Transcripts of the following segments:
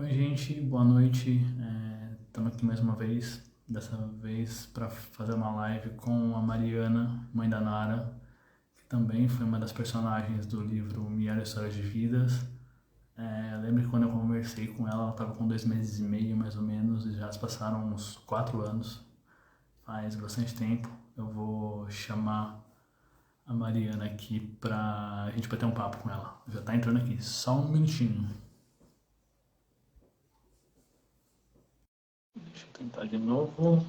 Oi, gente, boa noite. Estamos aqui mais uma vez, dessa vez para fazer uma live com a Mariana, mãe da Nara, que também foi uma das personagens do livro Milhares de Histórias de Vidas. Eu lembro que quando eu conversei com ela, ela estava com 2 meses e meio, mais ou menos, e já se passaram uns 4 anos, faz bastante tempo. Eu vou chamar a Mariana aqui para a gente bater um papo com ela. Já está entrando aqui, só um minutinho. Deixa eu tentar de novo.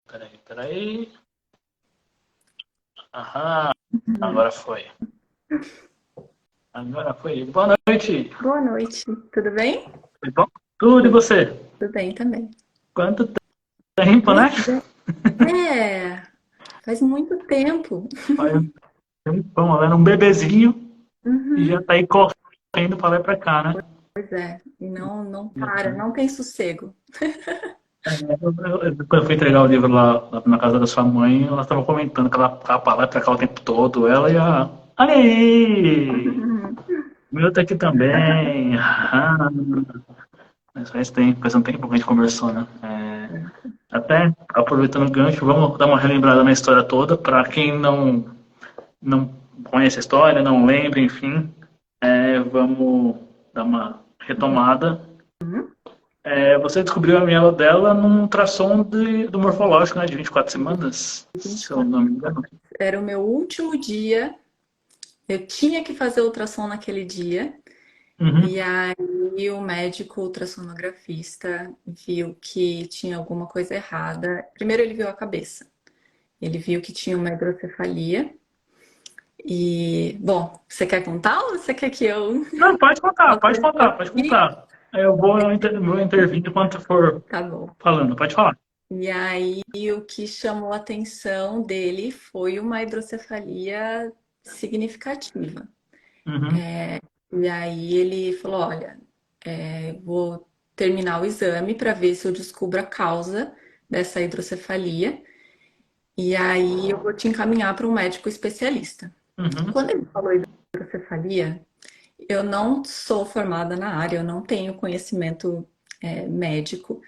Peraí, peraí. Aham, agora foi. Agora foi. Boa noite. Boa noite, tudo bem? Tudo bom? Tudo e você? Tudo bem também. Quanto tempo, Pois né? é, faz muito tempo. Faz um tempão, ela era um bebezinho e já Uhum, tá aí correndo pra lá e pra cá, né? pois é, e não Já para, tá. não tem sossego. Quando eu fui entregar o livro lá na casa da sua mãe, ela estava comentando que ela ficava pra lá e pra cá o tempo todo. Ela e a. Aí! O meu tá aqui também. Ah, mas faz um tempo que a gente conversou, né? Até aproveitando o gancho, vamos dar uma relembrada na história toda, para quem não conhece a história, não lembra, enfim, vamos dar uma retomada. Uhum. Você descobriu a miela dela num ultrassom do morfológico, né, de 24 semanas, se eu 24 não me engano. horas. Era o meu último dia, eu tinha que fazer ultrassom naquele dia, Uhum, e aí o médico ultrassonografista viu que tinha alguma coisa errada. Primeiro ele viu a cabeça, ele viu que tinha uma hidrocefalia. E, bom, você quer contar ou você quer que eu não, pode contar, pode contar, pode explique? contar. Vou intervir enquanto for Tá bom. falando, pode falar. E aí, o que chamou a atenção dele foi uma hidrocefalia significativa. Uhum, E aí ele falou: olha, vou terminar o exame para ver se eu descubro a causa dessa hidrocefalia. E aí eu vou te encaminhar para um médico especialista. uhum, Quando ele falou hidrocefalia, eu não sou formada na área, eu não tenho conhecimento médico.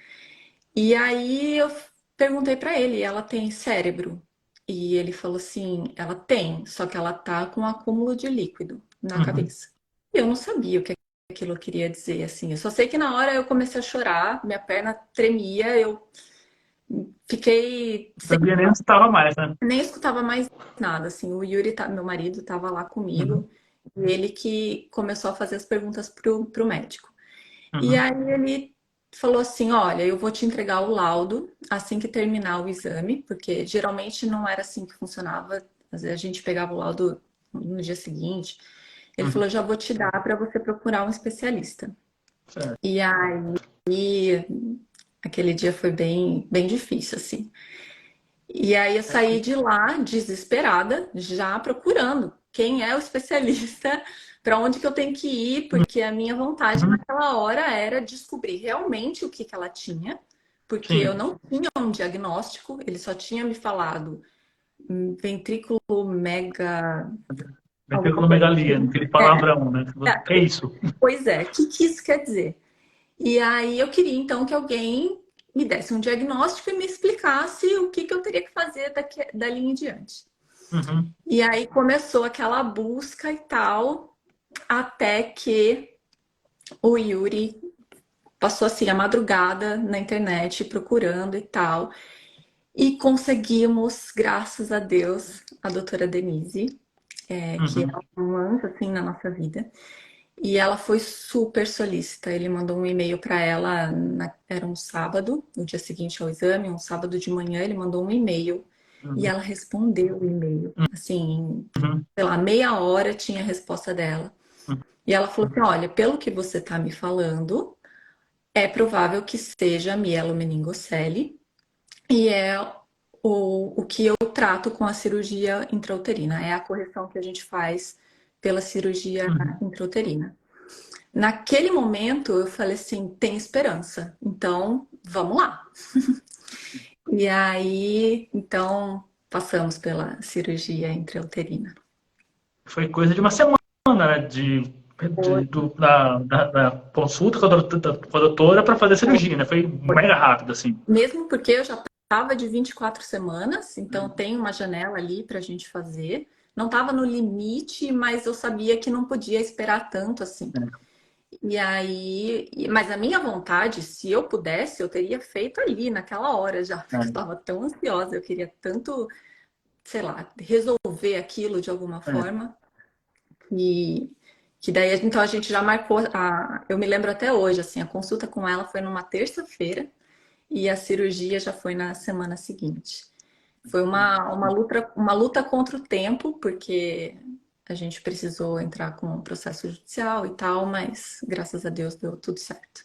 E aí eu perguntei para ele, ela tem cérebro? E ele falou assim, ela tem, só que ela tá com um acúmulo de líquido na uhum. cabeça. Eu não sabia o que aquilo queria dizer, assim. Eu só sei que na hora eu comecei a chorar, minha perna tremia, eu fiquei sem, Sabia nem onde estava mais, né? nem escutava mais nada, assim. O Yuri, meu marido, estava lá Uhum, comigo, e ele que começou a fazer as perguntas pro médico. E uhum, aí ele falou assim: olha, eu vou te entregar o laudo assim que terminar o exame, porque geralmente não era assim que funcionava. Às vezes a gente pegava o laudo no dia seguinte. Ele uhum. falou: já vvou te dar para você procurar um especialista. Certo. E aí aquele dia foi bem difícil, assim. E aí eu saí de lá desesperada, já procurando quem é o especialista, para onde que eu tenho que ir, porque a minha vontade Uhum, naquela hora era descobrir realmente o que que ela tinha, porque eu sim. não tinha um diagnóstico, ele só tinha me falado ventrículo mega alguma coisa Megalia, assim. aquele palavrão, né? Que é isso? Pois é, o que que isso quer dizer? E aí eu queria então que alguém me desse um diagnóstico e me explicasse o que que eu teria que fazer dali em diante. Uhum, E aí começou aquela busca e tal, até que o Yuri passou assim a madrugada na internet procurando e tal. E conseguimos, graças a Deus, a doutora Denise, que é uhum, um anjo assim na nossa vida. E ela foi super solícita. Ele mandou um e-mail para ela, era um sábado, no dia seguinte ao exame, um sábado de manhã, ele mandou um e-mail e uhum, ela respondeu o e-mail. Assim, uhum, sei lá, meia hora tinha a resposta dela. E ela falou assim: olha, pelo que você está me falando, é provável que seja mielomeningocele e é o que eu trato com a cirurgia intrauterina. É a correção que a gente faz pela cirurgia uhum. intrauterina. Naquele momento eu falei assim: tem esperança, então vamos lá. E aí, então. passamos pela cirurgia intrauterina. Foi coisa de uma semana, né? Da consulta com a doutora para fazer a cirurgia, né? Foi mega rápido, assim. Mesmo porque eu já estava de 24 semanas, então tem uma janela ali para a gente fazer. Não estava no limite, mas eu sabia que não podia esperar tanto assim. E aí, mas a minha vontade, se eu pudesse, eu teria feito ali, naquela hora já, porque eu estava tão ansiosa, eu queria tanto, sei lá, resolver aquilo de alguma forma. E que daí, então a gente já marcou, eu me lembro até hoje, assim, a consulta com ela foi numa terça-feira e a cirurgia já foi na semana seguinte. Foi uma luta contra o tempo, porque a gente precisou entrar com um processo judicial e tal, mas graças a Deus deu tudo certo.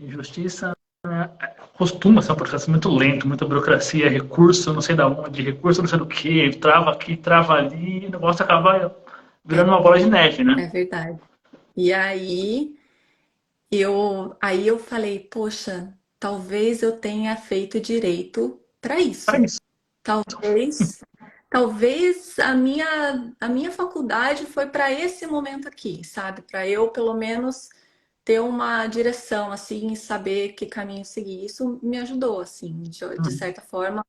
Justiça costuma ser um processo muito lento, muita burocracia, recurso, não sei da onde, recurso não sei do que, trava aqui, trava ali, o negócio acaba virando uma bola de neve, né? É verdade. E aí eu falei, poxa, talvez eu tenha feito direito para Para isso. isso. Talvez a minha faculdade foi para esse momento aqui, sabe? Para eu, pelo menos, ter uma direção, assim, e saber que caminho seguir. Isso me ajudou, assim, de certa forma,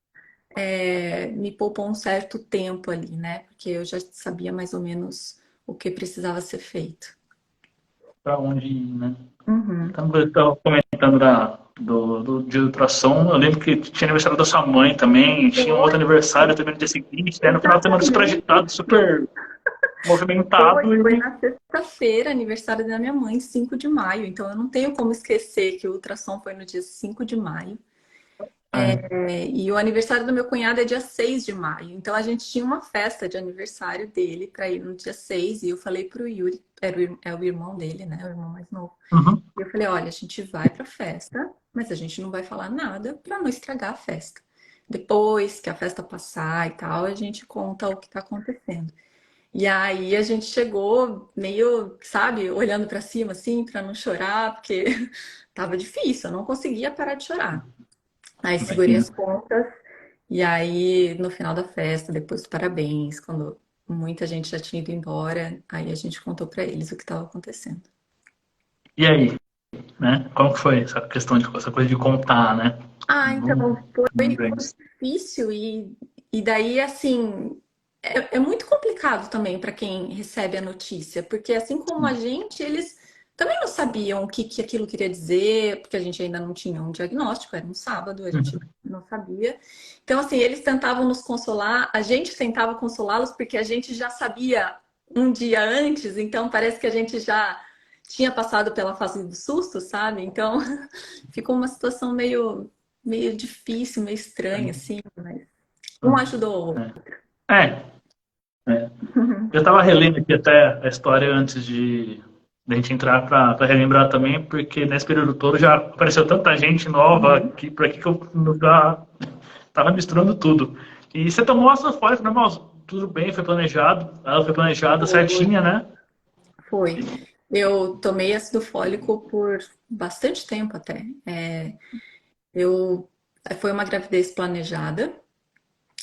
me poupou um certo tempo ali, né? Porque eu já sabia mais ou menos o que precisava ser feito. Para onde ir, né? Uhum. Então, eu estava comentando de ultrassom, eu lembro que tinha aniversário da sua mãe também, tinha um outro Foi, aniversário também no dia seguinte, né? No final de semana super exatamente. agitado, super Foi, movimentado foi e na sexta-feira, aniversário da minha mãe, 5 de maio. Então eu não tenho como esquecer que o ultrassom foi no dia 5 de maio. E o aniversário do meu cunhado é dia 6 de maio. Então a gente tinha uma festa de aniversário dele para ir no dia 6. E eu falei pro Yuri, é o irmão dele, né? O irmão mais novo. uhum. E eu falei: olha, a gente vai pra festa, mas a gente não vai falar nada para não estragar a festa. Depois que a festa passar e tal, a gente conta o que tá acontecendo. E aí a gente chegou meio, sabe, olhando para cima assim, para não chorar, porque tava difícil, eu não conseguia parar de chorar. Aí segurei Imagina. as pontas e aí no final da festa, depois do parabéns, quando muita gente já tinha ido embora, aí a gente contou para eles o que estava acontecendo. E aí, né? Como que foi essa questão de essa coisa de contar, né? Então foi Grandes. difícil e daí assim é muito complicado também para quem recebe a notícia, porque assim como a gente, eles também não sabiam o que aquilo queria dizer, porque a gente ainda não tinha um diagnóstico, era um sábado, a gente não sabia. Então, assim, eles tentavam nos consolar, a gente tentava consolá-los porque a gente já sabia um dia antes, então parece que a gente já tinha passado pela fase do susto, sabe? Então, ficou uma situação meio difícil, meio estranha, assim, mas um ajudou o outro. É, é. Eu estava relendo aqui até a história antes de a gente entrar para relembrar também, porque nesse período todo já apareceu tanta gente nova Uhum. que por aqui que eu já estava misturando tudo. E você tomou ácido fólico normal, tudo bem, foi planejado, ela foi planejada Foi. certinha, né? Foi. Eu tomei ácido fólico por bastante tempo até. Eu foi uma gravidez planejada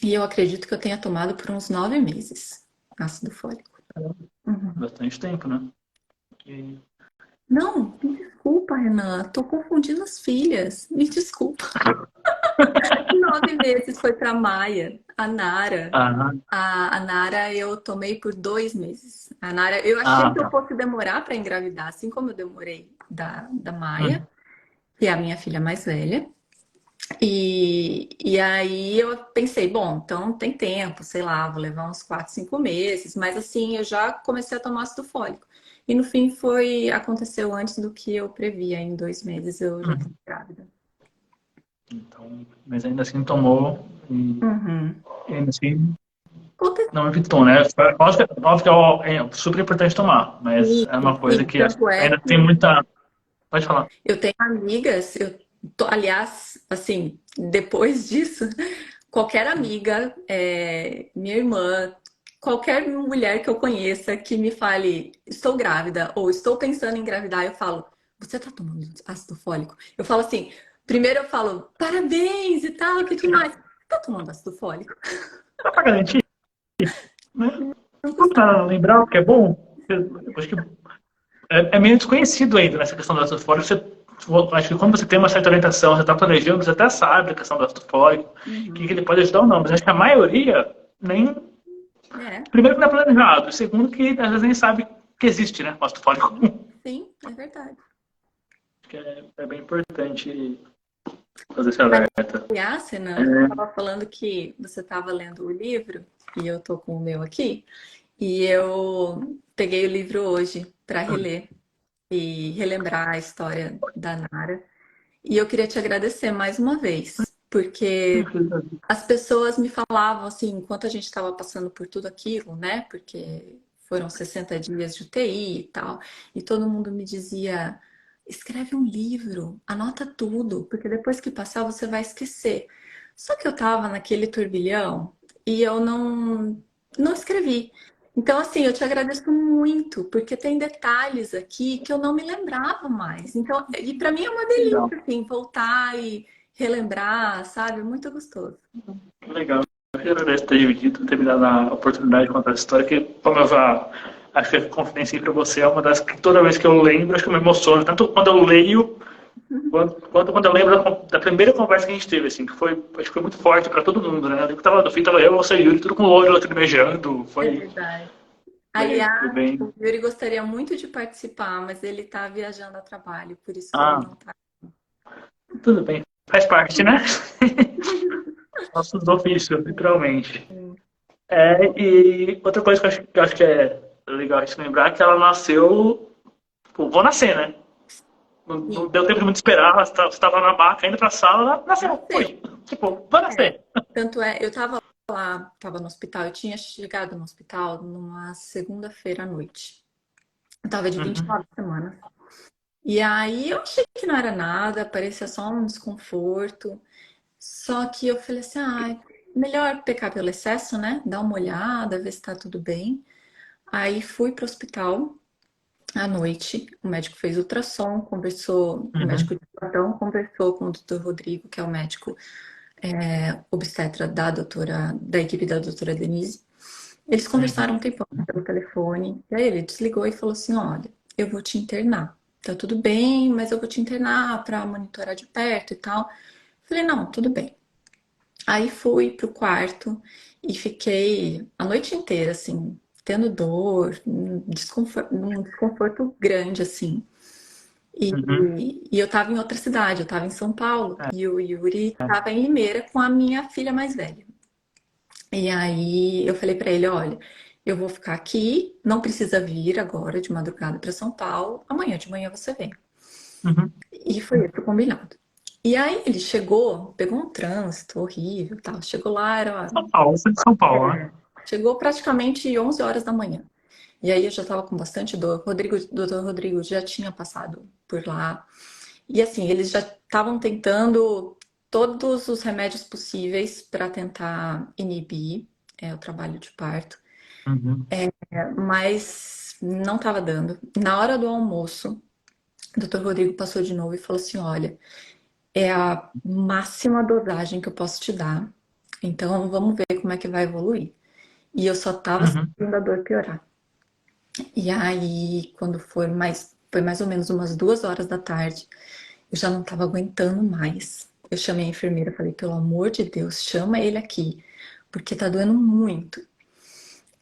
e eu acredito que eu tenha tomado por uns 9 meses ácido fólico. Uhum. Bastante tempo, né? E, Não, me desculpa, Renan. Tô confundindo as filhas. Me desculpa. 9 meses foi para Maia. A Nara. ah, A Nara eu tomei por 2 meses. A Nara, eu achei que eu tá. fosse demorar para engravidar, assim como eu demorei da Maia, que é a minha filha mais velha. E aí eu pensei, bom, então tem tempo, sei lá, vou levar uns 4, 5 meses, mas assim, eu já comecei a tomar ácido fólico. E no fim aconteceu antes do que eu previa, em 2 meses eu já estava grávida. Então, mas ainda assim tomou Uhum. e ainda assim Aconteceu. não evitou, né? Óbvio que é super importante tomar, mas é uma coisa Sim, que tanto é ainda tem que muita. Pode falar. eu tenho amigas, aliás, assim, depois disso, qualquer amiga, minha irmã, qualquer mulher que eu conheça que me fale, estou grávida ou estou pensando em engravidar, eu falo, você tá tomando ácido fólico? Eu falo assim, primeiro eu falo, parabéns e tal, que demais. Tá tomando ácido fólico? Só pra garantir, né? Não Só custa pra lembrar o que é bom. Eu acho que é meio desconhecido ainda nessa questão do ácido fólico. Acho que quando você tem uma certa orientação, você está planejando, você até sabe a questão do ácido fólico, que Uhum. ele pode ajudar ou não. Mas acho que a maioria nem. É, Primeiro que não é planejado, segundo que às vezes nem sabe que existe, né? O ácido fólico. sim, é verdade. Acho que é bem importante fazer esse alerta. Aliás, Renan, você estava falando que você estava lendo o livro, e eu tô com o meu aqui, e eu peguei o livro hoje para reler e relembrar a história da Nara. E eu queria te agradecer mais uma vez, porque as pessoas me falavam assim, enquanto a gente estava passando por tudo aquilo, né? Porque foram 60 dias de UTI e tal, e todo mundo me dizia: escreve um livro, anota tudo, porque depois que passar você vai esquecer. Só que eu estava naquele turbilhão e eu não escrevi. Então, assim, eu te agradeço muito, porque tem detalhes aqui que eu não me lembrava mais. Então, e para mim é uma Legal. delícia, assim, voltar e relembrar, sabe? Muito gostoso. Legal. Eu agradeço ter dividido, ter me dado a oportunidade de contar essa história, que, como eu já acho que eu confidenciei para você, é uma das que toda vez que eu lembro, acho que eu me emociono, tanto quando eu leio, quanto quando eu lembro da primeira conversa que a gente teve, assim, que foi, acho que foi muito forte para todo mundo, né? Eu lembro que tava no fim, tava eu, você e Yuri, tudo com o olho lacrimejando, É foi, verdade. foi Aliás, o bem... Yuri gostaria muito de participar, mas ele está viajando a trabalho, por isso que ele Ah, não está. tudo bem, faz parte, né? Nossos ofícios, literalmente. E outra coisa que eu acho que é legal a gente lembrar é que ela nasceu, tipo, vou nascer, né? Não Sim, deu tempo de muito esperar, ela estava na maca, indo pra sala, ela nasceu. nasceu. Fui. Tipo, vai É. nascer. Tanto é, eu estava lá, estava no hospital, eu tinha chegado no hospital numa segunda-feira à noite. Eu estava de Uhum. 29 semanas. E aí eu achei que não era nada, parecia só um desconforto. Só que eu falei assim, ah, melhor pecar pelo excesso, né? Dar uma olhada, ver se tá tudo bem. Aí fui pro hospital à noite, o médico fez ultrassom, conversou, o médico Uhum. de plantão conversou com o doutor Rodrigo, que é o médico obstetra da equipe da doutora Denise. Eles conversaram um Uhum. tempão pelo telefone, e aí ele desligou e falou assim, olha, eu vou te internar. Tá tudo bem, mas eu vou te internar para monitorar de perto e tal. Falei, não, tudo bem. Aí fui pro quarto e fiquei a noite inteira, assim, tendo dor, um desconforto grande, assim. Uhum. E eu tava em outra cidade, eu tava em São Paulo, e o Yuri tava em Limeira com a minha filha mais velha. E aí eu falei pra ele, olha, eu vou ficar aqui, não precisa vir agora de madrugada para São Paulo, amanhã de manhã você vem. Uhum. E foi isso combinado. E aí ele chegou, pegou um trânsito horrível, e tal. Chegou lá, São Paulo, você é de São Paulo, né? chegou praticamente 11 horas da manhã. E aí eu já estava com bastante dor. O doutor Rodrigo já tinha passado por lá. E assim, eles já estavam tentando todos os remédios possíveis para tentar inibir o trabalho de parto, Uhum. mas não estava dando. Na hora do almoço, o doutor Rodrigo passou de novo e falou assim: olha, é a máxima dosagem que eu posso te dar. Então vamos ver como é que vai evoluir. E eu só tava Uhum. sentindo a dor piorar. E aí, quando foi mais ou menos umas 2 horas da tarde, eu já não tava aguentando mais. Eu chamei a enfermeira, falei, pelo amor de Deus, chama ele aqui, porque tá doendo muito.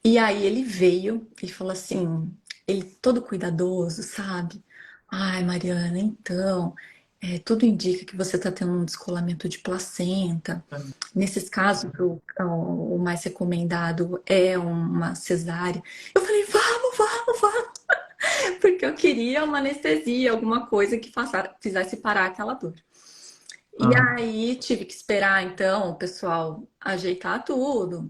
E aí ele veio e falou assim, ele todo cuidadoso, sabe? Ai, Mariana, então, tudo indica que você está tendo um descolamento de placenta. Nesses casos, o mais recomendado é uma cesárea. Eu falei, vamos, vamos, vamos, porque eu queria uma anestesia, alguma coisa que fizesse parar aquela dor. E Uhum. aí tive que esperar, então, o pessoal ajeitar tudo.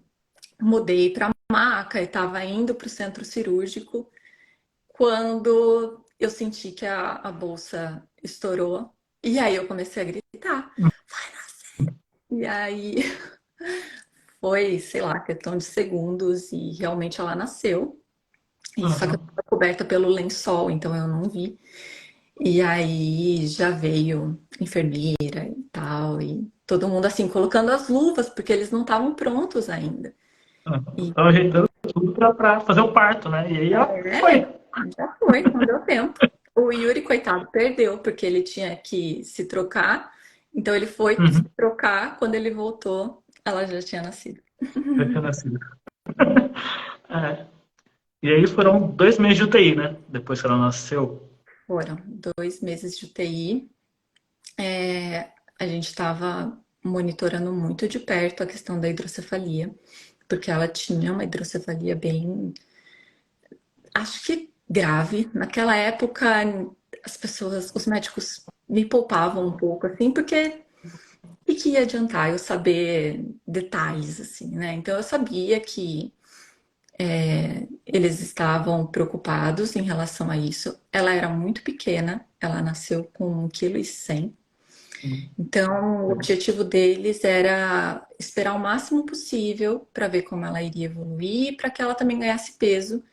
Mudei para maca e estava indo para o centro cirúrgico quando eu senti que a bolsa estourou. E aí eu comecei a gritar. E aí foi, sei lá, questão de segundos e realmente ela nasceu. E só que eu Uhum. estava coberta pelo lençol, então eu não vi. E aí já veio enfermeira e tal, e todo mundo assim colocando as luvas, porque eles não estavam prontos ainda. E Tava ajeitando tudo pra fazer o parto, né? E aí ela foi. é, já foi, não deu tempo. O Yuri, coitado, perdeu, porque ele tinha que se trocar. Então ele foi se Uhum. trocar, quando ele voltou, ela já tinha nascido. Já tinha nascido. É. E aí foram 2 meses de UTI, né? Depois que ela nasceu. Foram 2 meses de UTI. A gente estava monitorando muito de perto a questão da hidrocefalia, porque ela tinha uma hidrocefalia bem, acho que grave. Naquela época, as pessoas, os médicos me poupavam um pouco, assim, porque e que ia adiantar eu saber detalhes, assim, né? Então eu sabia que eles estavam preocupados em relação a isso. Ela era muito pequena, ela nasceu com 1,1 kg. Então, o objetivo deles era esperar o máximo possível para ver como ela iria evoluir, para que ela também ganhasse peso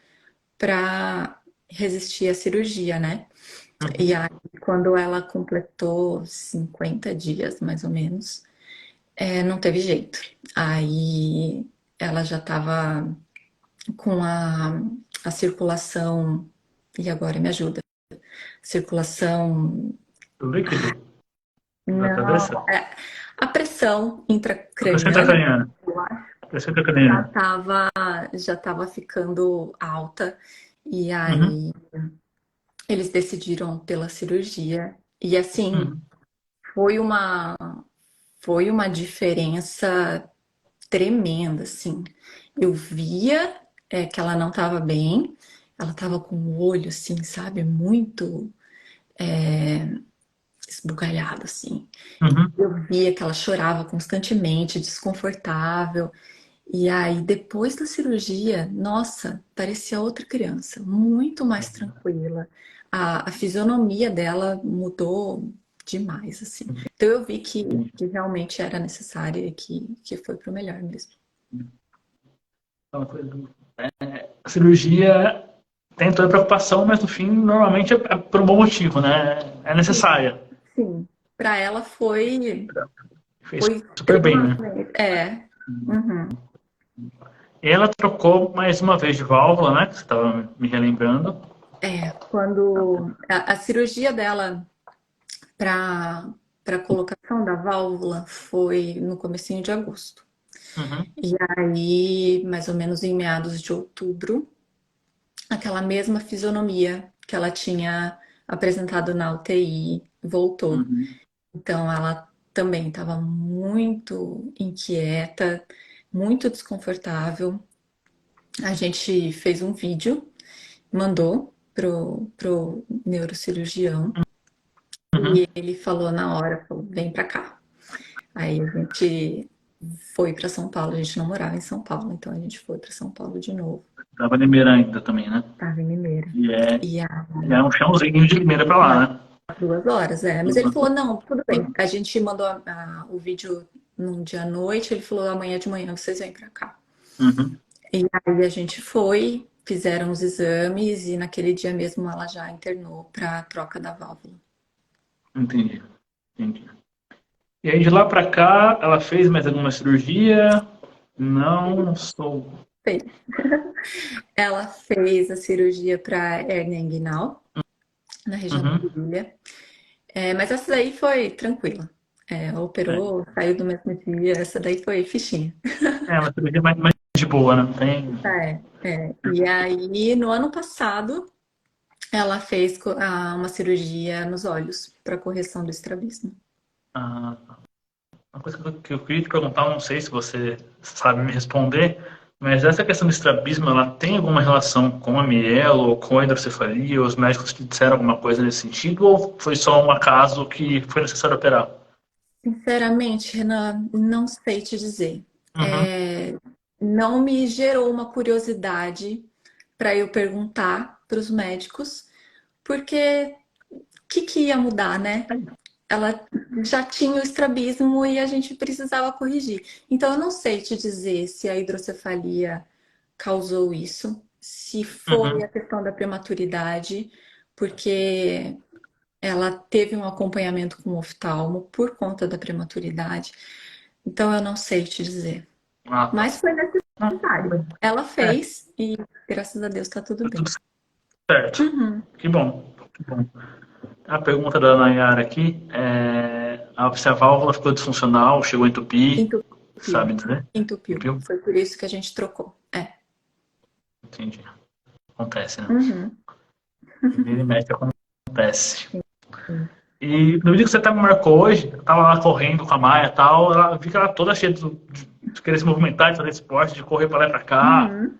para resistir à cirurgia, né? E aí, quando ela completou 50 dias, mais ou menos, não teve jeito. Aí ela já estava com a circulação, e agora me ajuda, circulação, O líquido da não, cabeça. a pressão A pressão intracraniana, intracraniana. eu acho, A pressão já intracraniana. estava já tava ficando alta, e Uhum. aí eles decidiram pela cirurgia, e assim, Uhum. foi uma, foi uma diferença tremenda, assim. Eu via que ela não estava bem, ela estava com o olho, assim, sabe, muito esbugalhado, assim. Uhum. Eu via que ela chorava constantemente, desconfortável. E aí, depois da cirurgia, nossa, parecia outra criança, muito mais tranquila. A fisionomia dela mudou demais, assim. Então eu vi que realmente era necessária e que foi pro melhor mesmo. Então, a cirurgia tem toda a preocupação, mas no fim, normalmente é por um bom motivo, né? É necessária. Sim, para ela Fez foi super bem, né? extremamente. É. Uhum. E ela trocou mais uma vez de válvula, né? Que você estava me relembrando. Quando a cirurgia dela para colocação da válvula foi no comecinho de agosto. Uhum. E aí, mais ou menos em meados de outubro, aquela mesma fisionomia que ela tinha apresentado na UTI voltou. Uhum. Então ela também estava muito inquieta, muito desconfortável. A gente fez um vídeo, mandou pro neurocirurgião Uhum. e ele falou na hora, falou, vem pra cá. Aí a gente foi para São Paulo, a gente não morava em São Paulo, então a gente foi para São Paulo de novo. Tava em Limeira ainda também, né? Tava em Limeira. E é, E e é um chãozinho de Limeira pra lá, dá né? 2 horas, é. Mas ele falou, não, tudo bem. A gente mandou o vídeo num dia à noite, ele falou, amanhã de manhã vocês vêm pra cá. Uhum. E aí a gente foi, fizeram os exames e naquele dia mesmo ela já internou pra troca da válvula. Entendi. Entendi. E aí de lá pra cá, ela fez mais alguma cirurgia? Não sou. Fez. Ela fez a cirurgia para hérnia inguinal, na região da Uhum. virilha. Mas essa daí foi tranquila. É, Operou, saiu do mesmo dia, essa daí foi fichinha. é uma cirurgia mais de boa, né? Não tem. E aí, no ano passado, ela fez uma cirurgia nos olhos para correção do estrabismo. Ah, uma coisa que eu queria te perguntar, não sei se você sabe me responder, mas essa questão do estrabismo, ela tem alguma relação com a mielo ou com a hidrocefalia? Os médicos te disseram alguma coisa nesse sentido ou foi só um acaso que foi necessário operar? Sinceramente, Renan, não sei te dizer. Uhum. Não me gerou uma curiosidade para eu perguntar para os médicos, porque o que ia mudar, né? Ela já tinha o estrabismo e a gente precisava corrigir. Então, eu não sei te dizer se a hidrocefalia causou isso, se foi Uhum. a questão da prematuridade, porque ela teve um acompanhamento com o oftalmo por conta da prematuridade. Então eu não sei te dizer. Ah, tá. Mas foi Não, necessário. Ela é, fez e graças a Deus tá tudo tá bem. tudo certo. Uhum. Que bom, que bom. A pergunta da Nayara aqui é: se a válvula ficou disfuncional, chegou a entupir, Entupiu. sabe dizer? Entupiu. Entupiu? Foi por isso que a gente trocou. É. Entendi. Acontece, né? Uhum. Vira e mexe acontece. E no vídeo que você até me marcou hoje, eu tava lá correndo com a Maia e tal, ela vi que ela toda cheia de querer se movimentar, de fazer esporte, de correr pra lá e pra cá. Uhum.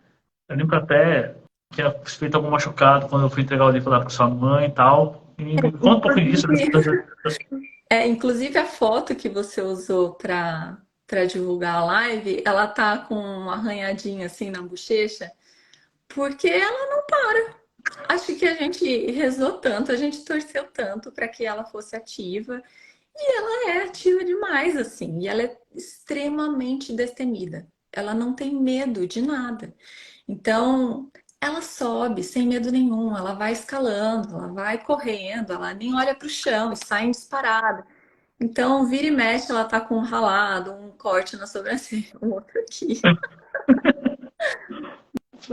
Eu lembro que até tinha feito algum machucado quando eu fui entregar o livro lá pra sua mãe e tal. E me conta um pouco disso. Inclusive, inclusive a foto que você usou para divulgar a live, ela tá com um arranhadinho assim na bochecha, porque ela não para. Acho que a gente rezou tanto, a gente torceu tanto para que ela fosse ativa, e ela é ativa demais assim, e ela é extremamente destemida. Ela não tem medo de nada. Então, ela sobe sem medo nenhum, ela vai escalando, ela vai correndo, ela nem olha para o chão e sai em disparada. Então, vira e mexe, ela tá com um ralado, um corte na sobrancelha, um outro aqui.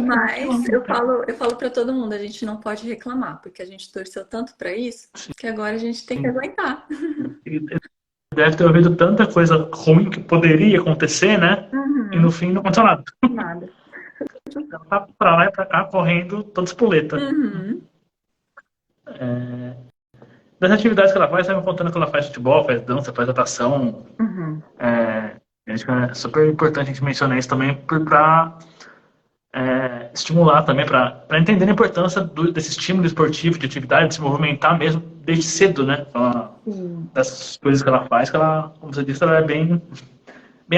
Mas eu falo para todo mundo, a gente não pode reclamar, porque a gente torceu tanto para isso que agora a gente tem que aguentar. E deve ter ouvido tanta coisa ruim que poderia acontecer, né? E no Uhum, fim não aconteceu nada. nada. Ela tá pra lá e pra cá correndo toda espoleta. Uhum, Das atividades que ela faz, você vai me contando que ela faz futebol, faz dança, faz natação. uhum. Acho que é super importante a gente mencionar isso também para estimular também, para entender a importância desse estímulo esportivo, de atividade, de se movimentar mesmo desde cedo, né? Sim. Dessas coisas que ela faz, que ela, como você disse, ela é bem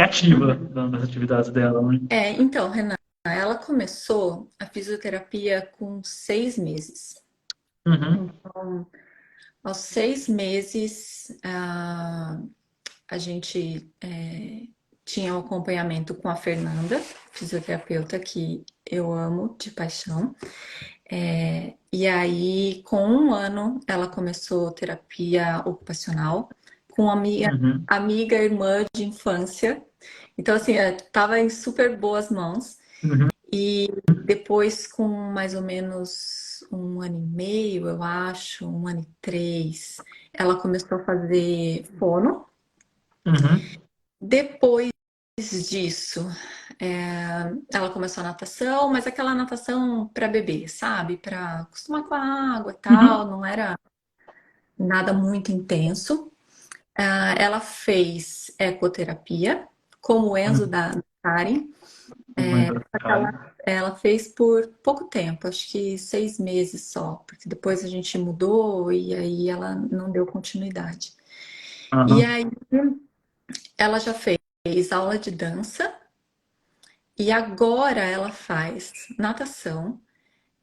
ativa Uhum. nas atividades dela, né? Então, Renata, ela começou a fisioterapia com 6 meses. Uhum, Então, aos 6 meses, a gente tinha um acompanhamento com a Fernanda, fisioterapeuta que eu amo de paixão. E aí, com 1 ano, ela começou terapia ocupacional com a minha uhum, amiga irmã de infância. Então, assim, estava em super boas mãos. uhum, E depois, com mais ou menos 1 ano e meio, eu acho, 1 ano e 3, ela começou a fazer fono. uhum, Depois disso, ela começou a natação, mas aquela natação para bebê, sabe? Para acostumar com a água e tal, uhum. não era nada muito intenso. Ela fez ecoterapia, como o Enzo Uhum. da Karen. Muito Só que Karen. ela fez por pouco tempo, acho que 6 meses só, porque depois a gente mudou e aí ela não deu continuidade. E Uhum. aí ela já fez aula de dança e agora ela faz natação,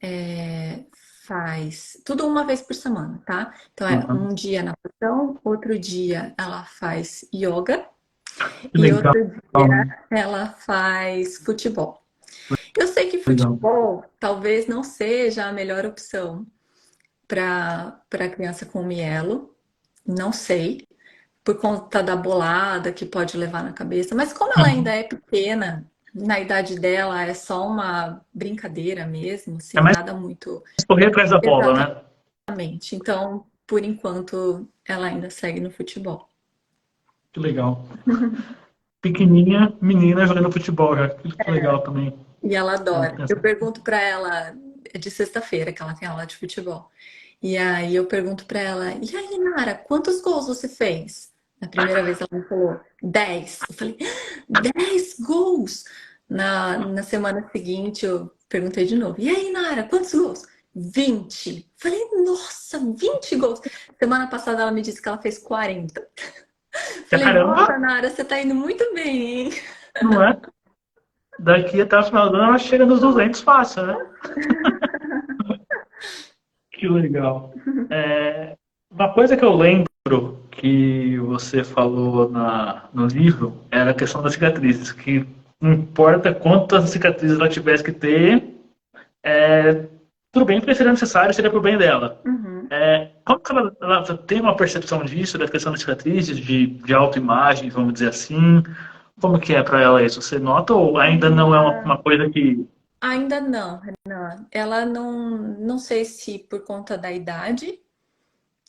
é, faz tudo uma vez por semana, tá? Então é Uhum. um dia natação, outro dia ela faz yoga Que e legal, outro dia né? ela faz futebol. Eu sei que Legal. futebol talvez não seja a melhor opção para criança com mielo, não sei, por conta da bolada que pode levar na cabeça, mas como ela ainda Uhum. é pequena, na idade dela é só uma brincadeira mesmo, É assim, mais nada muito correr atrás da bola, né? exatamente. Então, por enquanto, ela ainda segue no futebol. Que legal. Pequenininha, menina jogando futebol já. Que legal também. E ela Ela adora. tem Eu essa- pergunto para ela, é de sexta-feira que ela tem aula de futebol. E aí eu pergunto pra ela, e aí, Nara, quantos gols você fez? Na primeira vez ela me falou 10. Eu falei, 10 gols! Na semana seguinte eu perguntei de novo, e aí, Nara, quantos gols? 20. Falei, nossa, 20 gols! Semana passada ela me disse que ela fez 40. Falei, nossa, Caramba, Nara, você tá indo muito bem, hein? não é? Daqui até o final do ano ela chega nos 200 fácil, né? Que legal. Uma coisa que eu lembro que você falou no livro era a questão das cicatrizes, que não importa quantas cicatrizes ela tivesse que ter, tudo bem porque seria necessário, seria pro bem dela. Como que ela tem uma percepção disso, da questão das cicatrizes, de autoimagem, vamos dizer assim? Como que é para ela isso? Você nota ou ainda não é uma coisa que... Ainda não, Renan. Ela não sei se por conta da idade,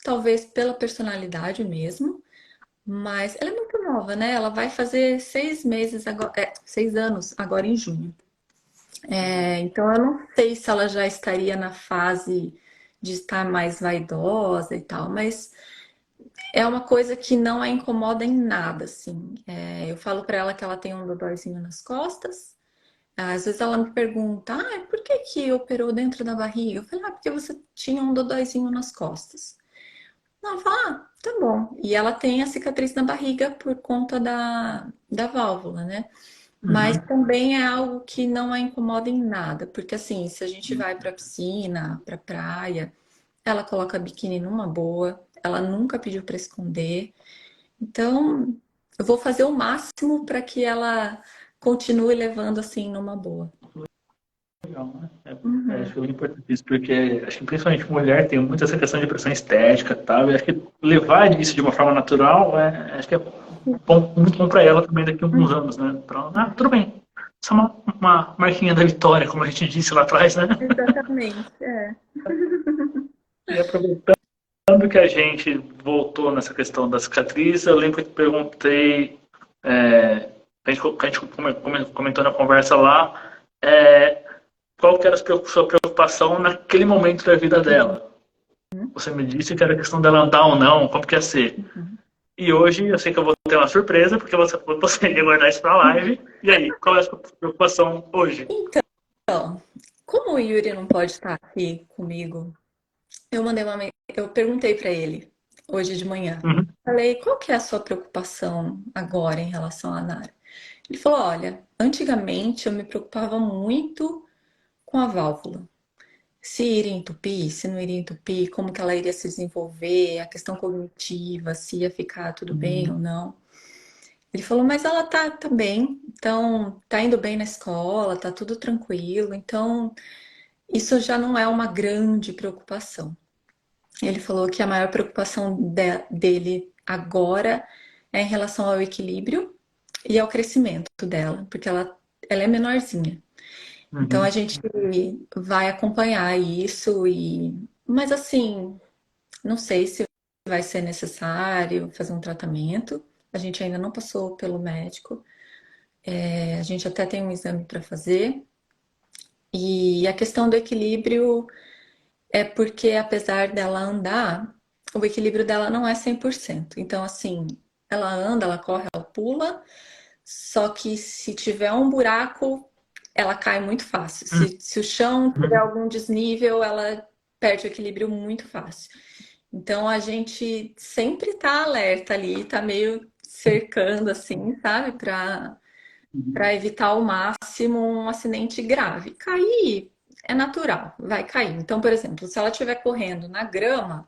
talvez pela personalidade mesmo, mas ela é muito nova, né? Ela vai fazer 6 meses agora, 6 anos agora em junho. Então eu não sei se ela já estaria na fase de estar mais vaidosa e tal, mas é uma coisa que não a incomoda em nada, assim. Eu falo pra ela que ela tem um dodóizinho nas costas. Às vezes ela me pergunta, por que que operou dentro da barriga? Eu falei, porque você tinha um dodóizinho nas costas. Ela fala, tá bom. E ela tem a cicatriz na barriga por conta da válvula, né? Mas Uhum. também é algo que não a incomoda em nada, porque assim, se a gente vai pra piscina, pra praia, ela coloca biquíni numa boa, ela nunca pediu pra esconder. Então, eu vou fazer o máximo para que ela continue levando assim numa boa. Legal, né? Uhum. Acho que é importante isso, porque acho que principalmente mulher tem muito essa questão de pressão estética, tal, e acho que levar isso de uma forma natural, acho que é bom, muito bom para ela também daqui a alguns anos, né? Tudo bem. Só uma marquinha da vitória, como a gente disse lá atrás, né? Exatamente, E aproveitando que a gente voltou nessa questão da cicatriz, eu lembro que eu perguntei, a gente comentou na conversa lá, qual que era a sua preocupação naquele momento da vida dela. Você me disse que era questão dela andar ou não, como que ia ser. E hoje eu sei que eu vou ter uma surpresa, porque você ia guardar isso para a live. E aí, qual é a sua preocupação hoje? Então, como o Yuri não pode estar aqui comigo, eu perguntei para ele hoje de manhã. Uhum. Falei, qual que é a sua preocupação agora em relação à Nara? Ele falou, olha, antigamente eu me preocupava muito com a válvula. Se iria entupir, se não iria entupir, como que ela iria se desenvolver, a questão cognitiva, se ia ficar tudo bem ou não. Ele falou, mas ela tá bem, então tá indo bem na escola, tá tudo tranquilo, então isso já não é uma grande preocupação. Ele falou que a maior preocupação dele agora é em relação ao equilíbrio e ao crescimento dela, porque ela é menorzinha. Então a Uhum. gente vai acompanhar isso mas assim, não sei se vai ser necessário fazer um tratamento. A gente ainda não passou pelo médico. A gente até tem um exame para fazer. E a questão do equilíbrio é porque, apesar dela andar, o equilíbrio dela não é 100%. Então, assim, ela anda, ela corre, ela pula, só que se tiver um buraco, ela cai muito fácil. Se o chão tiver Uhum. algum desnível, ela perde o equilíbrio muito fácil. Então a gente sempre tá alerta ali, tá meio cercando assim, sabe? Para evitar ao máximo um acidente grave. Cair é natural, vai cair. Então, por exemplo, se ela estiver correndo na grama,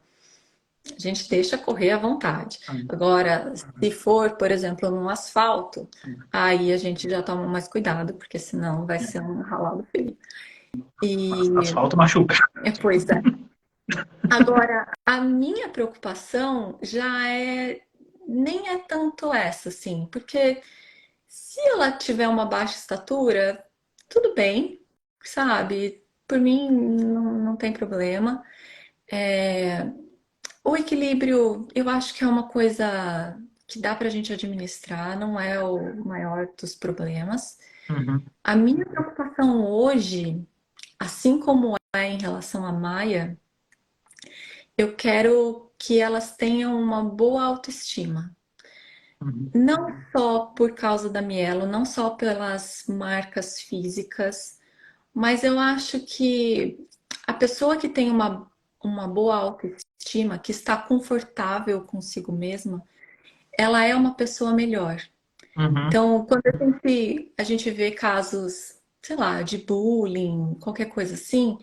a gente deixa correr à vontade. Agora, se for, por exemplo, no asfalto, aí a gente já toma mais cuidado, porque senão vai ser um ralado feio. E, Asfalto machuca. pois é. Agora, a minha preocupação já nem é tanto essa, assim, porque se ela tiver uma baixa estatura, tudo bem, sabe? Por mim não tem problema. O equilíbrio, eu acho que é uma coisa que dá pra gente administrar, não é o maior dos problemas. Uhum. A minha preocupação hoje, assim como é em relação à Maia, eu quero que elas tenham uma boa autoestima. Uhum. Não só por causa da Mielo, não só pelas marcas físicas, mas eu acho que a pessoa que tem uma boa autoestima, que está confortável consigo mesma, ela é uma pessoa melhor. Uhum. Então, quando a gente vê casos, sei lá, de bullying, qualquer coisa assim,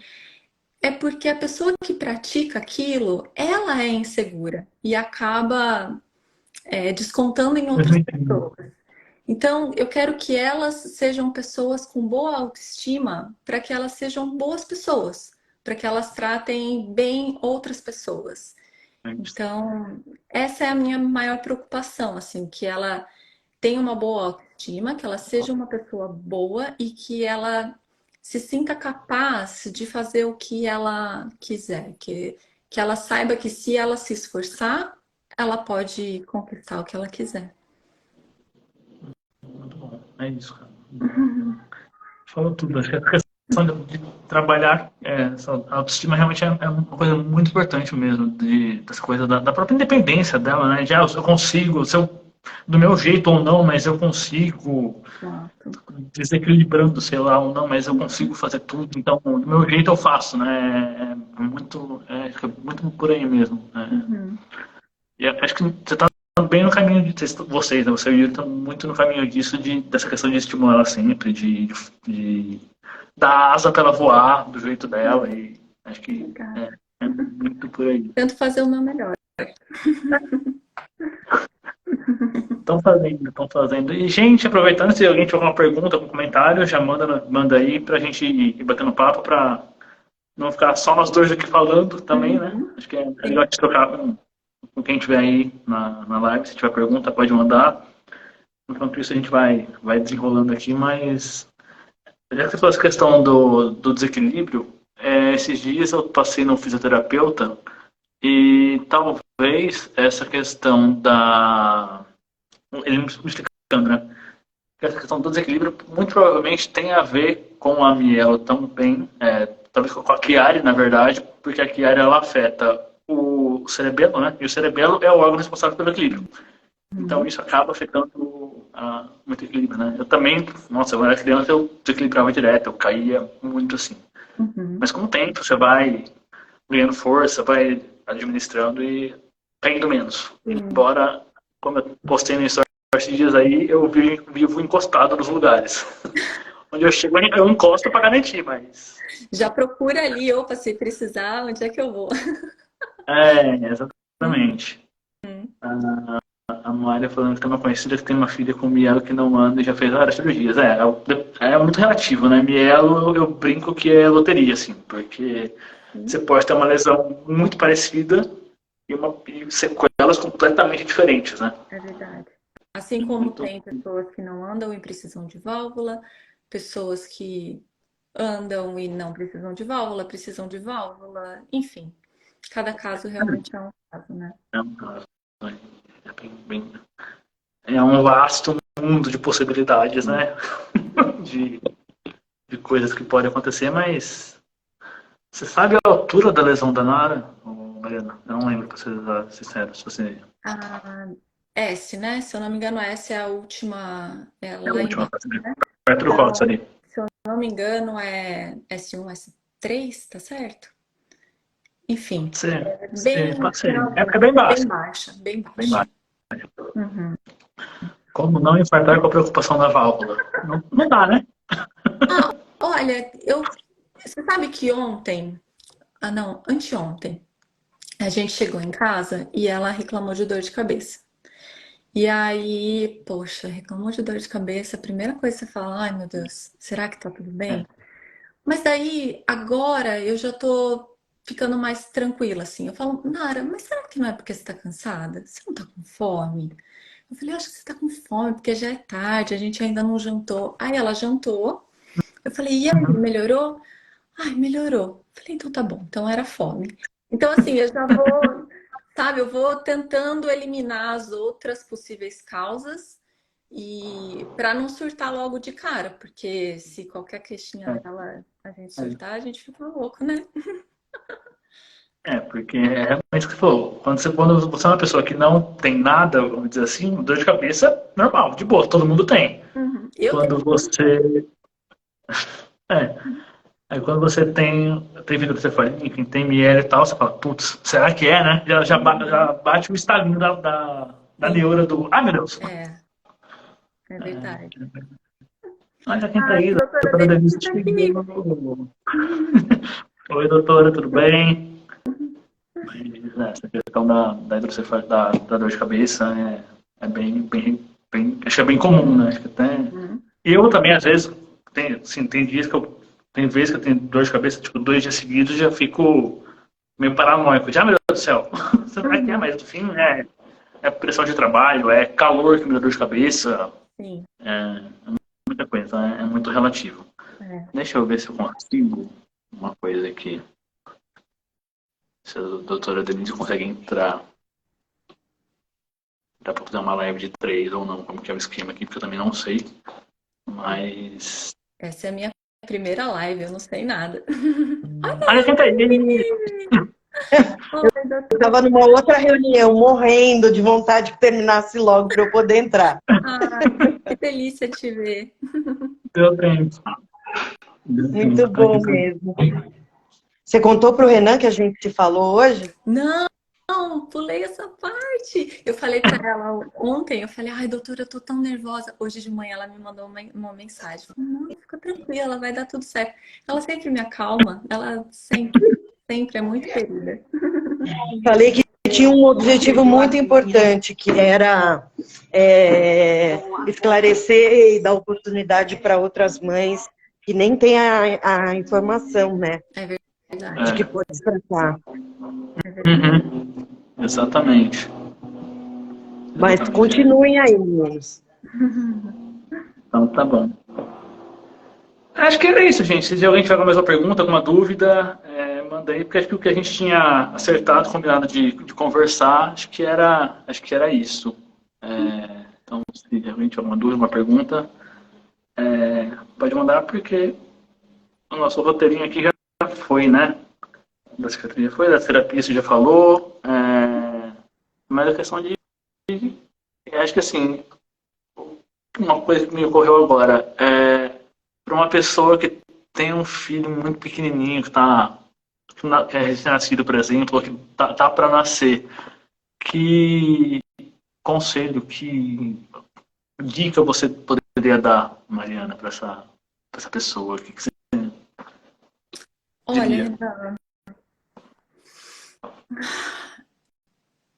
é porque a pessoa que pratica aquilo, ela é insegura e acaba descontando em outras Transmitindo. pessoas. Então, eu quero que elas sejam pessoas com boa autoestima para que elas sejam boas pessoas, para que elas tratem bem outras pessoas. Então, essa é a minha maior preocupação, assim, que ela tenha uma boa autoestima, que ela seja uma pessoa boa e que ela se sinta capaz de fazer o que ela quiser, que ela saiba que se ela se esforçar, ela pode conquistar o que ela quiser. Muito bom. É isso, cara. Falou tudo. Acho que a questão de trabalhar essa autoestima realmente é uma coisa muito importante mesmo, dessa coisa da própria independência dela, né? Eu consigo, do meu jeito ou não, mas eu consigo, desequilibrando, sei lá, ou não, mas eu consigo fazer tudo, então do meu jeito eu faço, né? Acho que é muito por aí mesmo. Né? E acho que você está bem no caminho vocês, né? Você e eu estão muito no caminho disso, dessa questão de estimular ela sempre, de dar asa para ela voar do jeito dela, e acho que é muito por aí. Tento fazer o meu melhor. Estão fazendo. E, gente, aproveitando, se alguém tiver alguma pergunta, algum comentário, já manda aí pra gente ir batendo papo, pra não ficar só nós dois aqui falando também, né? Acho que é legal te trocar com quem tiver aí na live. Se tiver pergunta, pode mandar. Enquanto isso, a gente vai desenrolando aqui, mas já que você falou essa questão do desequilíbrio, esses dias eu passei no fisioterapeuta e talvez essa questão ele me explicando, né? Que essa questão do desequilíbrio muito provavelmente tem a ver com a mielo também, talvez com a Chiari, na verdade, porque a Chiari ela afeta o cerebelo, né? E o cerebelo é o órgão responsável pelo equilíbrio. Então isso acaba afetando muito equilíbrio, né? Eu também, nossa, eu era criança, eu desequilibrava direto, eu caía muito assim. Mas com o tempo você vai ganhando força, vai administrando e caindo menos. Embora, como eu postei no Stories esses dias aí, eu vivo encostado nos lugares. Onde eu chego, eu encosto pra garantir, mas... Já procura ali, opa, se precisar, onde é que eu vou? Exatamente. A Mária falando que tem uma conhecida que tem uma filha com mielo que não anda e já fez várias cirurgias. É muito relativo, né? Mielo, eu brinco que é loteria, assim, porque você pode ter uma lesão muito parecida e sequelas completamente diferentes, né? É verdade. Assim como tem pessoas que não andam e precisam de válvula, pessoas que andam e não precisam de válvula, enfim. Cada caso realmente é um caso, né? É um vasto mundo de possibilidades, né? de coisas que podem acontecer, mas você sabe a altura da lesão da Nara, Mariana? Eu não lembro, pra ser sincero, se você... S, né? Se eu não me engano, S é a última. É a última, né? Perto do cóccix ali. Se eu não me engano, é S1, S3, tá certo? Enfim. Pode ser. É bem baixo. Bem baixa. Como não infartar com a preocupação da válvula? Não dá, né? Olha, você sabe que ontem, anteontem, a gente chegou em casa e ela reclamou de dor de cabeça. E aí, poxa, reclamou de dor de cabeça, a primeira coisa que você fala, ai meu Deus, será que tá tudo bem? Mas daí, agora, eu já tô ficando mais tranquila, assim. Eu falo, Nara, mas será que não é porque você tá cansada? Você não tá com fome? Eu falei, acho que você tá com fome, porque já é tarde, a gente ainda não jantou. Aí ela jantou. Eu falei, e aí, melhorou? Ai, melhorou. Eu falei, então tá bom, então era fome. Então, assim, eu já vou, sabe, eu vou tentando eliminar as outras possíveis causas e para não surtar logo de cara, porque se qualquer queixinha dela a gente surtar, a gente fica louco, né? Porque é realmente o que você falou. Quando você é uma pessoa que não tem nada, vamos dizer assim, dor de cabeça, normal, de boa, todo mundo tem. Quando você... Aí quando você tem vida que você fala, enfim, tem miel e tal, você fala, putz, será que é, né? Já bate o estalinho da neura do, ai meu Deus. É verdade. Olha quem tá aí, doutora Denise tá aqui. Oi, doutora, tudo bem? Essa questão da hidrocefalite, da dor de cabeça é bem, acho que é bem comum, né? Acho que até... Eu também, às vezes, tem dias que eu tem vezes que eu tenho dor de cabeça, tipo, 2 dias seguidos, já fico meio paranoico. Já, meu Deus do céu, você não vai ter, mas no fim é pressão de trabalho, é calor que me dá dor de cabeça, Sim. é muita coisa, é muito relativo. É. Deixa eu ver se eu consigo uma coisa aqui. Se a doutora Denise consegue entrar. Dá pra fazer uma live de 3 ou não, como que é o esquema aqui, porque eu também não sei. Mas. Essa é a minha primeira live, eu não sei nada. Olha, tenta aí. Oi, Eu doutora. estava numa outra reunião, morrendo de vontade que terminasse logo para eu poder entrar. Ai, que delícia te ver. Deu tempo. Deu Muito tempo, tá aqui bom pra mim. mesmo. Você contou para o Renan que a gente se falou hoje? Não, pulei essa parte. Eu falei para ela ontem, eu falei, ai, doutora, eu tô tão nervosa. Hoje de manhã ela me mandou uma mensagem. Falei, não, fica tranquila, vai dar tudo certo. Ela sempre me acalma, ela sempre é muito querida. Falei que tinha um objetivo muito importante, que era esclarecer e dar oportunidade para outras mães que nem têm a informação, né, É de que É. pode se tratar. é verdade. Uhum. Exatamente. Mas Exatamente. continuem aí, meninos. Então tá bom. Acho que era isso, gente. Se alguém tiver alguma mesma pergunta, alguma dúvida, manda aí, porque acho que o que a gente tinha acertado, combinado de conversar, acho que era isso. Então, se alguém tiver alguma dúvida, uma pergunta, pode mandar, porque o nosso roteirinho aqui já foi, né? Da psiquiatria foi, da terapia você já falou, mas a questão acho que assim, uma coisa que me ocorreu agora, para uma pessoa que tem um filho muito pequenininho, que é recém-nascido, por exemplo, ou que tá para nascer, que conselho, que dica você poderia dar, Mariana, para essa pessoa? O que você Olha, diria? Renan,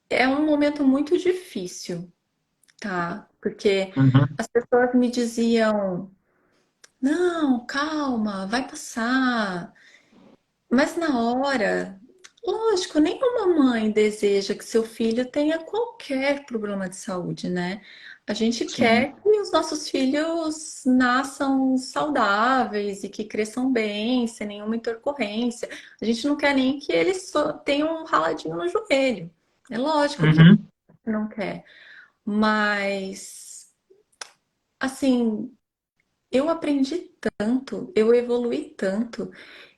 é um momento muito difícil, tá? Porque Uhum. as pessoas me diziam, não, calma, vai passar. Mas na hora, lógico, nenhuma mãe deseja que seu filho tenha qualquer problema de saúde, né? A gente Sim. quer que os nossos filhos nasçam saudáveis e que cresçam bem, sem nenhuma intercorrência. A gente não quer nem que eles só tenham um raladinho no joelho. É lógico que Uhum. não quer. Mas, assim, eu aprendi tanto, eu evolui tanto.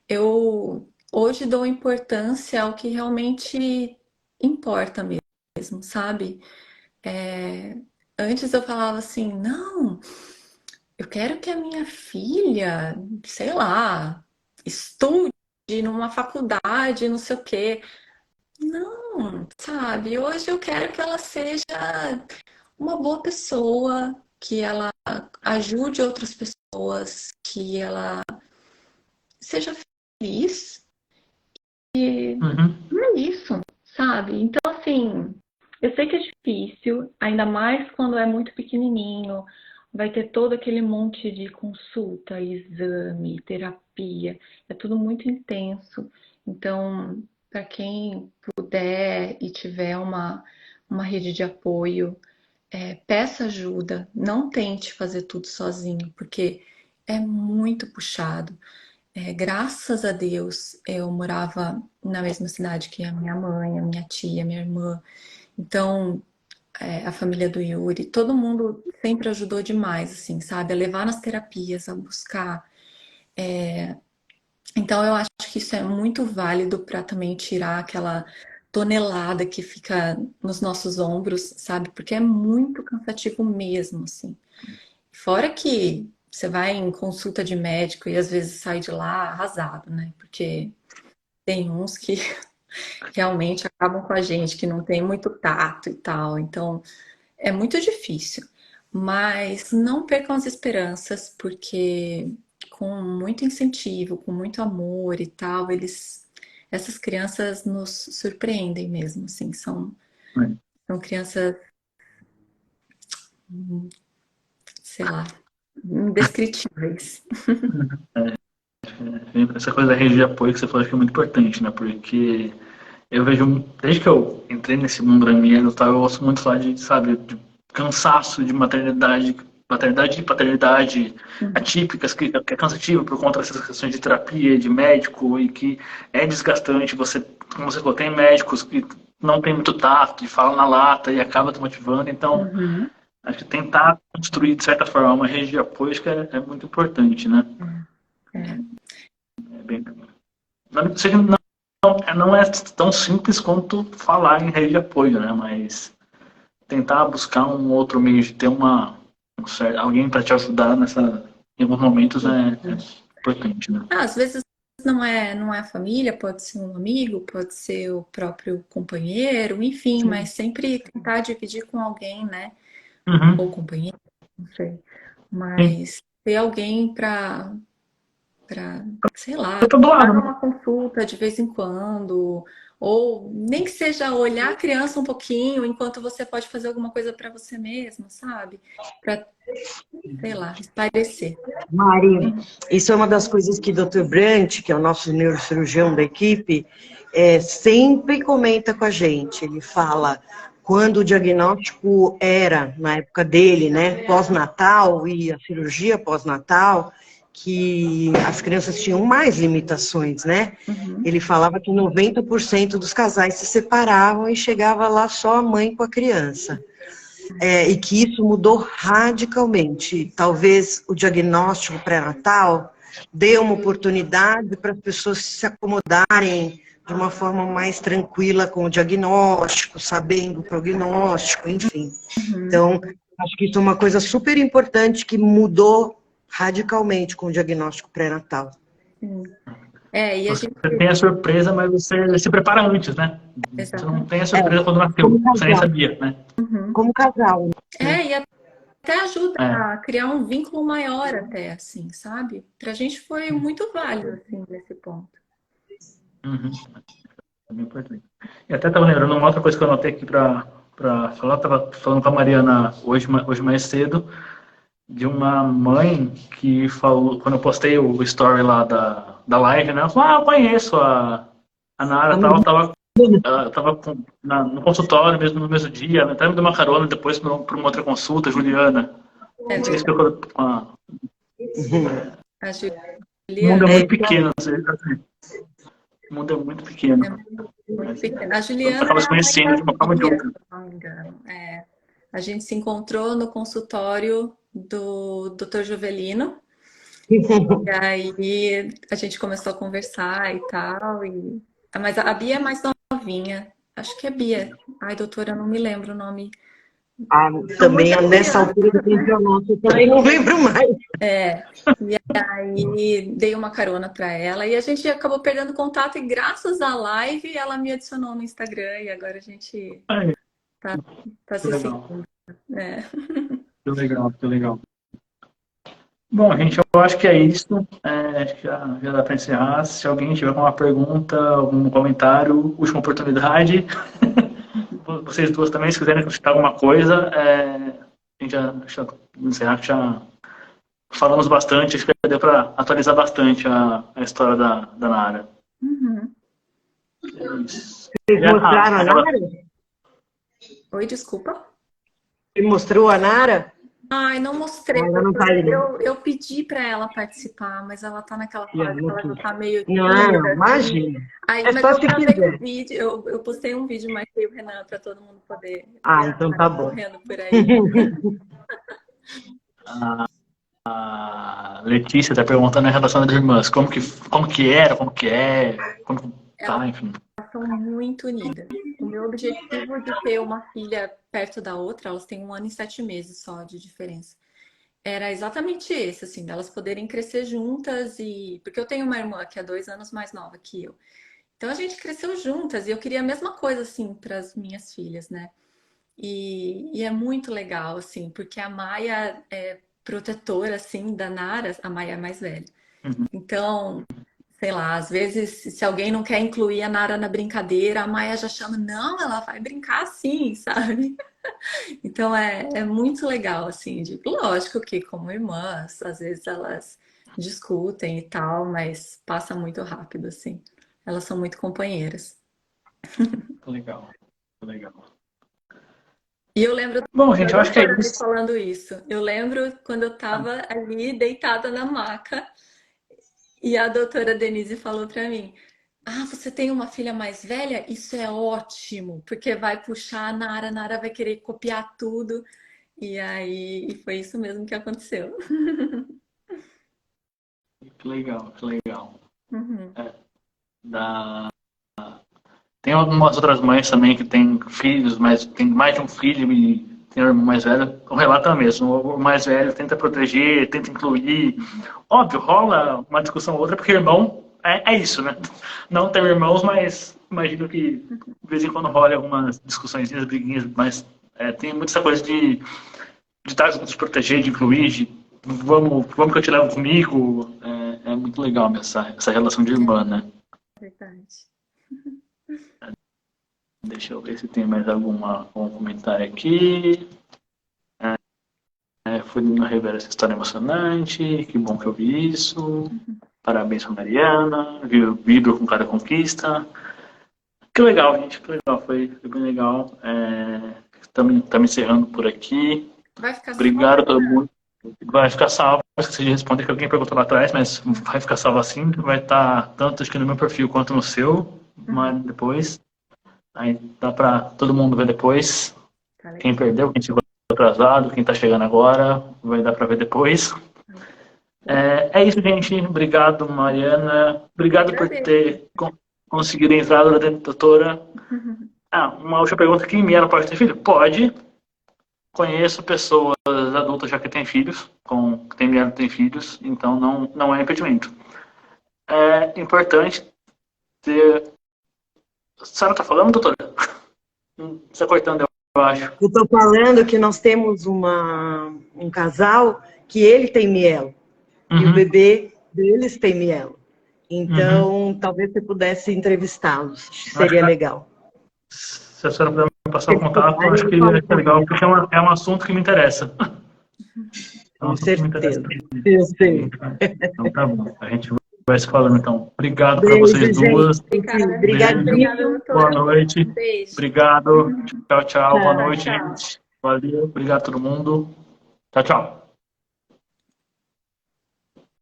Eu hoje dou importância ao que realmente importa mesmo, sabe? É, antes eu falava assim, não, eu quero que a minha filha, sei lá, estude numa faculdade, não sei o quê. Não, sabe? Hoje eu quero que ela seja uma boa pessoa, que ela ajude outras pessoas, que ela seja feliz. E Uhum. é isso, sabe? Então, assim, eu sei que é difícil, ainda mais quando é muito pequenininho, vai ter todo aquele monte de consulta, exame, terapia, é tudo muito intenso. Então, para quem puder e tiver uma rede de apoio, peça ajuda, não tente fazer tudo sozinho, porque é muito puxado. Graças a Deus, eu morava na mesma cidade que a minha mãe, a minha tia, a minha irmã. Então, a família do Yuri, todo mundo sempre ajudou demais, assim, sabe? A levar nas terapias, a buscar. Então, eu acho que isso é muito válido para também tirar aquela tonelada que fica nos nossos ombros, sabe? Porque é muito cansativo mesmo, assim. Fora que você vai em consulta de médico e às vezes sai de lá arrasado, né? Porque tem uns que realmente acabam com a gente, que não tem muito tato e tal. Então, é muito difícil. Mas não percam as esperanças, porque com muito incentivo, com muito amor e tal, essas crianças nos surpreendem mesmo, assim, são crianças, sei lá, indescritíveis. Essa coisa da rede de apoio que você falou, acho que é muito importante, né? Porque eu vejo, desde que eu entrei nesse mundo da minha, eu gosto muito de falar de, sabe, de cansaço de maternidade e paternidade atípicas, que é cansativo por conta dessas questões de terapia, de médico, e que é desgastante. Você, como você falou, tem médicos que não tem muito tato e falam na lata e acaba te motivando. Então, acho que tentar construir, de certa forma, uma rede de apoio acho que é muito importante, né? É bem... não é tão simples quanto falar em rede de apoio, né? Mas tentar buscar um outro meio de ter alguém para te ajudar em alguns momentos é importante, né? Às vezes não é a família, pode ser um amigo, pode ser o próprio companheiro, enfim, mas sempre tentar dividir com alguém, né? Ou companheiro, não sei. Mas ter alguém para, sei lá, Eu tô do lado, dar né? uma consulta de vez em quando, ou nem que seja olhar a criança um pouquinho enquanto você pode fazer alguma coisa para você mesma, sabe? Para, sei lá, espairecer. Mari, isso é uma das coisas que o Dr. Brant, que é o nosso neurocirurgião da equipe, sempre comenta com a gente. Ele fala, quando o diagnóstico era, na época dele, né, pós-natal e a cirurgia pós-natal, que as crianças tinham mais limitações, né? Ele falava que 90% dos casais se separavam e chegava lá só a mãe com a criança. E que isso mudou radicalmente. Talvez o diagnóstico pré-natal dê uma oportunidade para as pessoas se acomodarem de uma forma mais tranquila com o diagnóstico, sabendo o prognóstico, enfim. Então, acho que isso é uma coisa super importante que mudou radicalmente com o diagnóstico pré-natal. E a Você gente... tem a surpresa, mas você se prepara antes, né? Você não tem a surpresa quando nasceu, você nem sabia, né? Como casal. E até ajuda a criar um vínculo maior até, assim, sabe? Pra gente foi muito válido, assim, nesse ponto. É bem importante. E até estava lembrando uma outra coisa que eu anotei aqui para falar, estava falando com a Mariana hoje mais cedo, de uma mãe que falou, quando eu postei o story lá da live, né? Ela falou, eu conheço a Nara, tava no consultório mesmo no mesmo dia, até me deu uma carona depois para uma outra consulta, Juliana. Não sei se ficou com A O mundo é Juliana muito pequeno, assim. O mundo é muito pequeno. muito pequena. A Você Juliana acaba é se a mãe conhecendo de uma da forma ou de Bia, outra. se eu não me engano. A gente se encontrou no consultório do Dr. Jovelino. E aí a gente começou a conversar e tal. Mas a Bia é mais novinha. Acho que é Bia. Ai, doutora, eu não me lembro o nome. Também nessa altura do campeonato, eu também não lembro mais. E aí dei uma carona para ela e a gente acabou perdendo contato e graças à live ela me adicionou no Instagram e agora a gente tá se Legal. seguindo. Que legal. Bom, gente, eu acho que é isso. Acho que já dá para encerrar. Se alguém tiver alguma pergunta, algum comentário, última oportunidade. Vocês duas também, se quiserem acrescentar alguma coisa, a gente já encerrar, que já falamos bastante, acho que deu para atualizar bastante a história da Nara. É isso. Vocês mostraram a Nara? Oi, desculpa. Você mostrou a Nara? Ai, não mostrei. Não tá aí, não. Eu pedi para ela participar, mas ela tá naquela fase que ela já tá meio Não, tímida, imagina. Aí, É mas só eu se gravei quiser. um vídeo, eu postei um vídeo, marquei o Renan para todo mundo poder Então tá bom. correndo por aí. A Letícia está perguntando em relação às irmãs, como que era, como que é, enfim. Elas são muito unidas. O meu objetivo de ter uma filha perto da outra, elas têm 1 ano e 7 meses só de diferença. Era exatamente esse, assim, delas poderem crescer juntas porque eu tenho uma irmã que é 2 anos mais nova que eu. Então a gente cresceu juntas e eu queria a mesma coisa, assim, para as minhas filhas, né? E é muito legal, assim, porque a Maia é protetora, assim, da Nara, a Maia é mais velha. Então, sei lá, às vezes, se alguém não quer incluir a Nara na brincadeira, a Maia já chama, não, ela vai brincar sim, sabe? Então é muito legal, assim, lógico que como irmãs, às vezes elas discutem e tal, mas passa muito rápido, assim. Elas são muito companheiras. Legal, legal. E eu lembro Bom, da gente, eu acho que é doutora me isso. falando isso. Eu lembro quando eu estava ali deitada na maca e a doutora Denise falou para mim: Ah, você tem uma filha mais velha? Isso é ótimo, porque vai puxar a Nara vai querer copiar tudo. E aí foi isso mesmo que aconteceu. Que legal, que legal. Uhum. Da... Tem algumas outras mães também que têm filhos, mas tem mais de um filho e tem um irmão mais velho. O relato é o mesmo. O mais velho tenta proteger, tenta incluir. Óbvio, rola uma discussão ou outra, porque irmão é isso, né? Não tem irmãos, mas imagino que de vez em quando rola algumas discussões, briguinhas, mas tem muita essa coisa de estar junto, de proteger, de incluir, de vamos que eu te levo comigo. É muito legal essa relação de irmã, né? Verdade. Deixa eu ver se tem mais algum comentário aqui. Foi no Rivera essa história emocionante. Que bom que eu vi isso. Parabéns pra Mariana. Vibro com cada conquista. Que legal, gente. Que legal. Foi bem legal. Estamos encerrando por aqui. Vai ficar Obrigado a salvo? todo mundo. Vai ficar salvo. Esqueci de responder que alguém perguntou lá atrás, mas vai ficar salvo assim. Vai estar tanto acho que no meu perfil quanto no seu. Mas depois. Aí dá pra todo mundo ver depois. Tá legal. Quem perdeu, quem chegou atrasado, quem tá chegando agora, vai dar pra ver depois. É isso, gente. Obrigado, Mariana. Obrigado por ter conseguido entrar na doutora. Uma última pergunta. Quem me pode ter filho? Pode. Conheço pessoas adultas já que têm filhos, que têm filhos, então não é impedimento. É importante ter... A senhora tá falando, doutora? Você tá cortando, eu acho. Eu estou falando que nós temos um casal que ele tem mielo. E o bebê deles tem mielo. Então, talvez você pudesse entrevistá-los. Seria legal. Se a senhora puder me passar o contato, eu acho que é legal, porque é um assunto que me interessa. Com certeza. Eu sei. Então tá bom. A gente vai se falando então. Obrigado para Beijo, vocês duas. Obrigadinho. Boa noite. Beijo. Obrigado. Tchau, tchau. Boa noite, Tchau. gente. Valeu. Obrigado a todo mundo. Tchau, tchau.